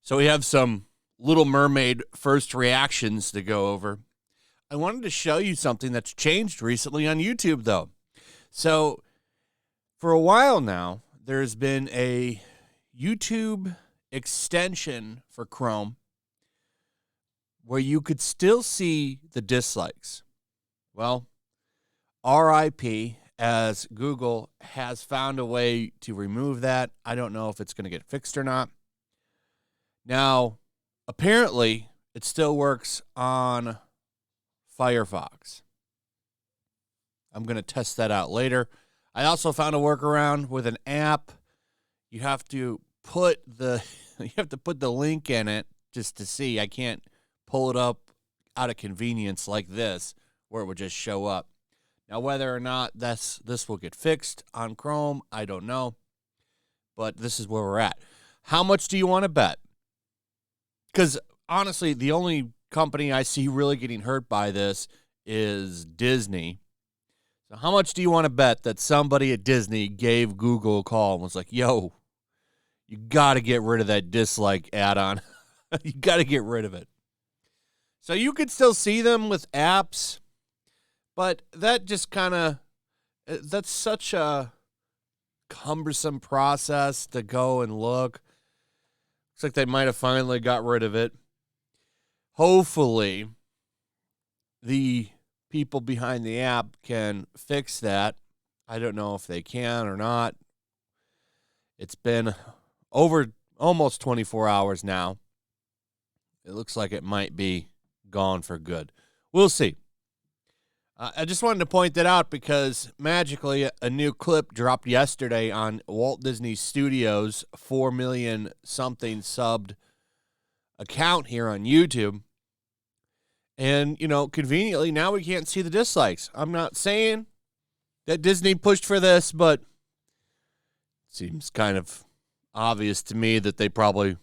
So we have some Little Mermaid first reactions to go over. I wanted to show you something that's changed recently on YouTube, though. So for a while now, there's been a YouTube extension for Chrome where you could still see the dislikes. Well, RIP, as Google has found a way to remove that. I don't know if it's going to get fixed or not. Now, apparently, it still works on Firefox. I'm going to test that out later. I also found a workaround with an app. You have to put the link in it just to see. I can't pull it up out of convenience like this, where it would just show up. Now, whether or not this will get fixed on Chrome, I don't know. But this is where we're at. How much do you want to bet? Because, honestly, the only company I see really getting hurt by this is Disney. So how much do you want to bet that somebody at Disney gave Google a call and was like, yo, you got to get rid of that dislike add-on. You got to get rid of it. So you could still see them with apps, but that just that's such a cumbersome process to go and look. Looks like they might have finally got rid of it. Hopefully, the people behind the app can fix that. I don't know if they can or not. It's been over almost 24 hours now. It looks like it might be gone for good. We'll see. I just wanted to point that out because magically a new clip dropped yesterday on Walt Disney Studios' 4 million something subbed account here on YouTube. And, conveniently now we can't see the dislikes. I'm not saying that Disney pushed for this, but it seems kind of obvious to me that they probably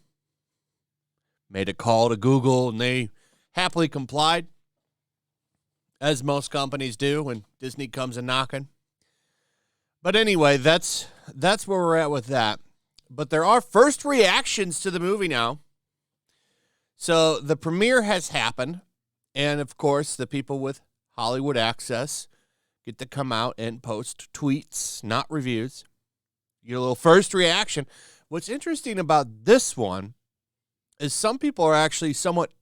made a call to Google and they happily complied, as most companies do when Disney comes a knocking. But anyway, that's where we're at with that. But there are first reactions to the movie now. So the premiere has happened, and of course, the people with Hollywood access get to come out and post tweets, not reviews. You get a little first reaction. What's interesting about this one is some people are actually somewhat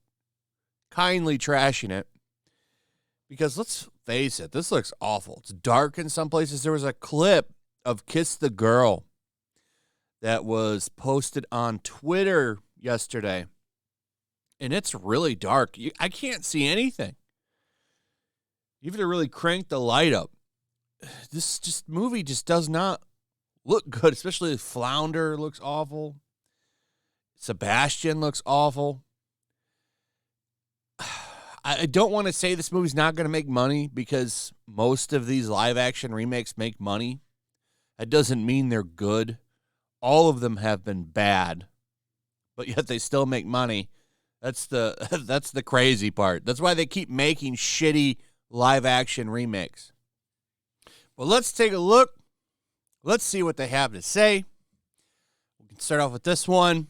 kindly trashing it. Because let's face it, this looks awful. It's dark in some places. There was a clip of Kiss the Girl that was posted on Twitter yesterday. And it's really dark. I can't see anything. You have to really crank the light up. This movie just does not look good, especially Flounder looks awful. Sebastian looks awful. I don't want to say this movie's not going to make money because most of these live-action remakes make money. That doesn't mean they're good. All of them have been bad, but yet they still make money. That's the crazy part. That's why they keep making shitty live-action remakes. Well, let's take a look. Let's see what they have to say. We can start off with this one,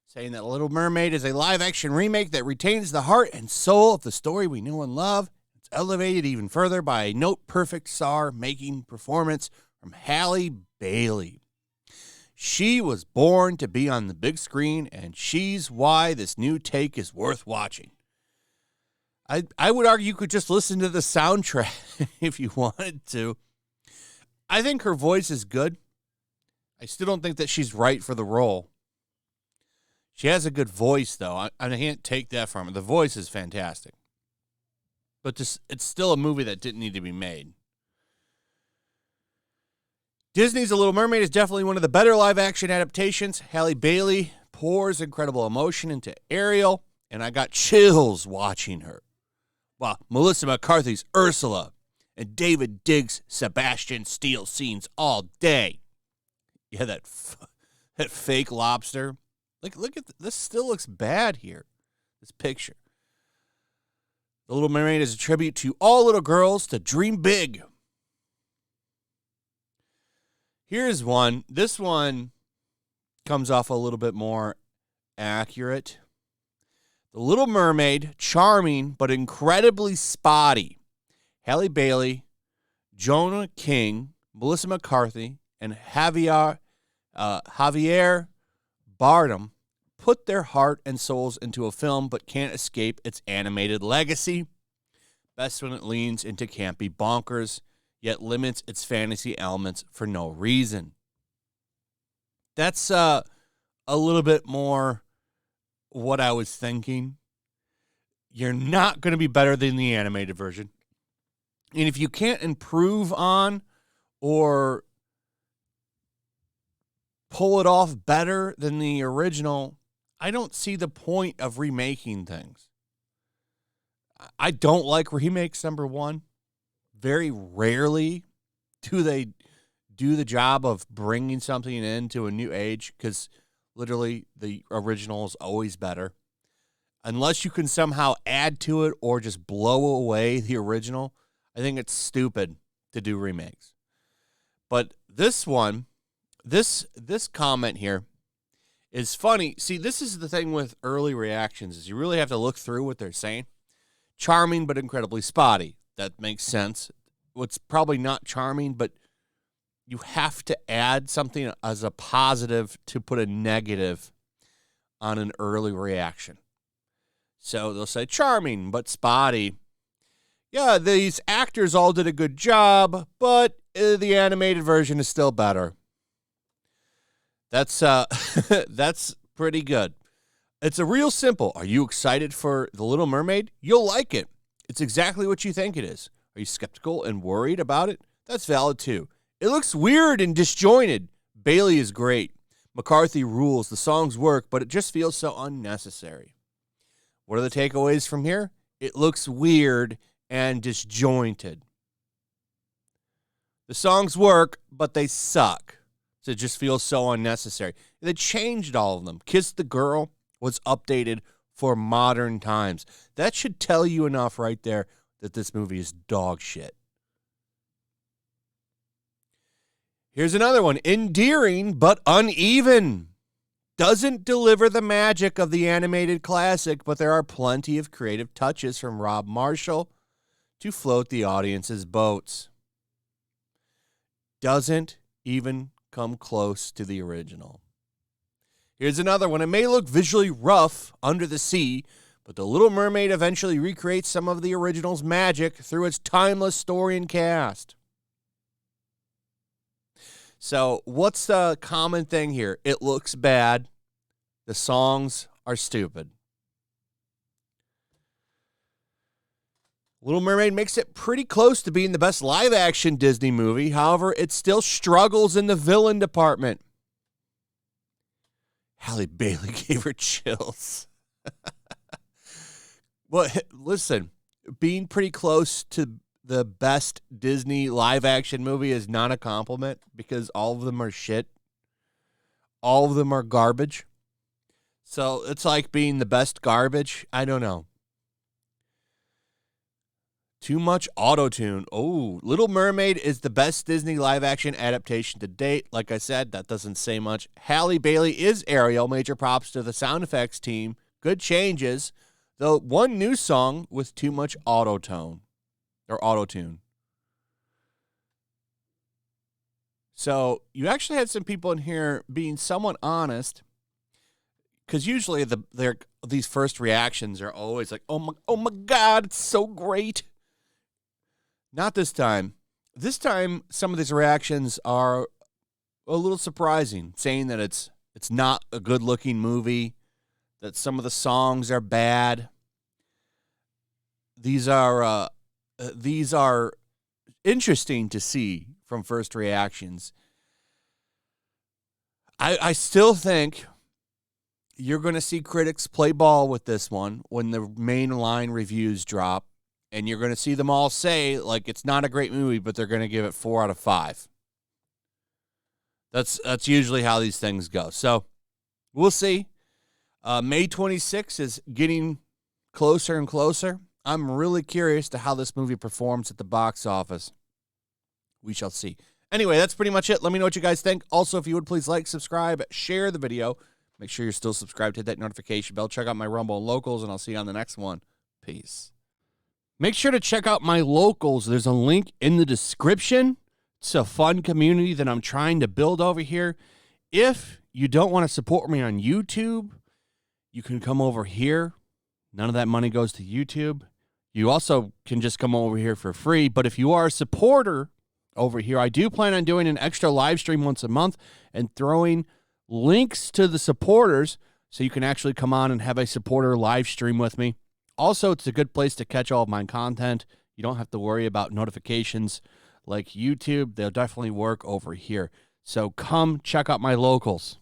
saying that Little Mermaid is a live-action remake that retains the heart and soul of the story we knew and love. It's elevated even further by a note-perfect star-making performance from Halle Bailey. She was born to be on the big screen, and she's why this new take is worth watching. I would argue you could just listen to the soundtrack if you wanted to. I think her voice is good. I still don't think that she's right for the role. She has a good voice, though. I can't take that from her. The voice is fantastic. But it's still a movie that didn't need to be made. Disney's The Little Mermaid is definitely one of the better live-action adaptations. Halle Bailey pours incredible emotion into Ariel, and I got chills watching her. While Melissa McCarthy's Ursula and David Diggs' Sebastian steal scenes all day. Yeah, that fake lobster. Look at this. Still looks bad here. This picture. The Little Mermaid is a tribute to all little girls to dream big. Here's one. This one comes off a little bit more accurate. The Little Mermaid, charming but incredibly spotty. Halle Bailey, Jonah King, Melissa McCarthy, and Javier Bardem put their heart and souls into a film but can't escape its animated legacy. Best when it leans into campy bonkers, yet limits its fantasy elements for no reason. That's a little bit more what I was thinking. You're not going to be better than the animated version. And if you can't improve on or pull it off better than the original, I don't see the point of remaking things. I don't like remakes, number one. Very rarely do they do the job of bringing something into a new age, because literally the original is always better. Unless you can somehow add to it or just blow away the original, I think it's stupid to do remakes. But this one, this comment here is funny. See, this is the thing with early reactions, is you really have to look through what they're saying. Charming but incredibly spotty. That makes sense. What's probably not charming, but you have to add something as a positive to put a negative on an early reaction. So they'll say charming but spotty. Yeah, these actors all did a good job, but the animated version is still better. That's that's pretty good. It's a real simple. Are you excited for The Little Mermaid? You'll like it. It's exactly what you think it is. Are you skeptical and worried about it? That's valid too. It looks weird and disjointed. Bailey is great. McCarthy rules. The songs work, but it just feels so unnecessary. What are the takeaways from here? It looks weird and disjointed. The songs work, but they suck. So it just feels so unnecessary. They changed all of them. Kiss the Girl was updated for modern times. That should tell you enough right there that this movie is dog shit. Here's another one. Endearing but uneven. Doesn't deliver the magic of the animated classic, but there are plenty of creative touches from Rob Marshall to float the audience's boats. Doesn't even come close to the original. Here's another one. It may look visually rough under the sea, but The Little Mermaid eventually recreates some of the original's magic through its timeless story and cast. So what's the common thing here? It looks bad. The songs are stupid. Little Mermaid makes it pretty close to being the best live-action Disney movie. However, it still struggles in the villain department. Halle Bailey gave her chills. Well, listen, being pretty close to the best Disney live-action movie is not a compliment, because all of them are shit. All of them are garbage. So it's like being the best garbage. I don't know. Too much auto-tune. Oh, Little Mermaid is the best Disney live-action adaptation to date. Like I said, that doesn't say much. Halle Bailey is Ariel. Major props to the sound effects team. Good changes. Though one new song with too much auto-tune. So you actually had some people in here being somewhat honest, because usually these first reactions are always like, oh my God, it's so great. Not this time. This time, some of these reactions are a little surprising, saying that it's not a good-looking movie, that some of the songs are bad. These are interesting to see from first reactions. I still think you're going to see critics play ball with this one when the mainline reviews drop. And you're going to see them all say, like, it's not a great movie, but they're going to give it 4 out of 5. That's usually how these things go. So we'll see. May 26th is getting closer and closer. I'm really curious to how this movie performs at the box office. We shall see. Anyway, that's pretty much it. Let me know what you guys think. Also, if you would please like, subscribe, share the video. Make sure you're still subscribed. Hit that notification bell. Check out my Rumble and Locals, and I'll see you on the next one. Peace. Make sure to check out my Locals. There's a link in the description. It's a fun community that I'm trying to build over here. If you don't want to support me on YouTube, you can come over here. None of that money goes to YouTube. You also can just come over here for free. But if you are a supporter over here, I do plan on doing an extra live stream once a month and throwing links to the supporters so you can actually come on and have a supporter live stream with me. Also, it's a good place to catch all of my content. You don't have to worry about notifications like YouTube. They'll definitely work over here. So come check out my Locals.